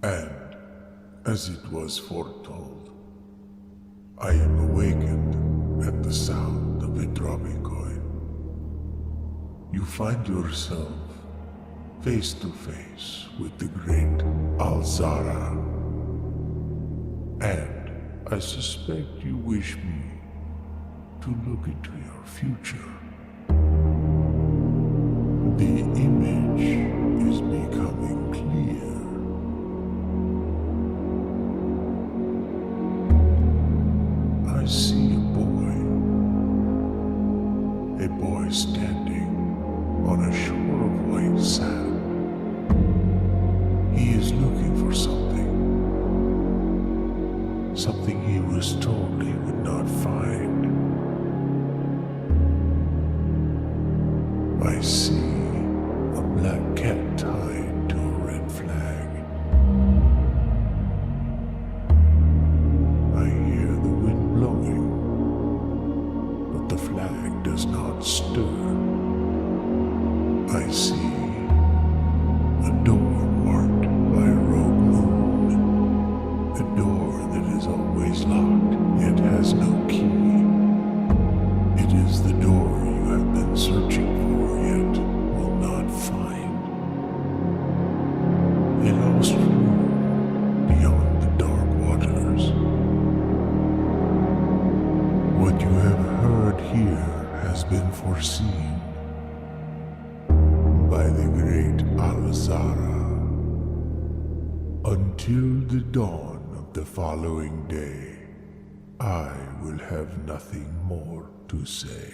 And, as it was foretold, I am awakened at the sound of a dropping coin. You find yourself face to face with the Great Alzara. And I suspect you wish me to look into your future. The image is becoming clear. I see a boy standing on a shore of white sand. He is looking for something he was told he would not find. I see a black cat tied to a red flag. I hear the wind blowing, but the flag does not stir. I see a door marked by a rogue moon, a door that is always locked yet has no key. It is the door you have been searching for yet will not find. A lost room beyond the dark waters. What you have heard here has been foreseen by the Great Alzara. Until the dawn of the following day, I will have nothing more to say.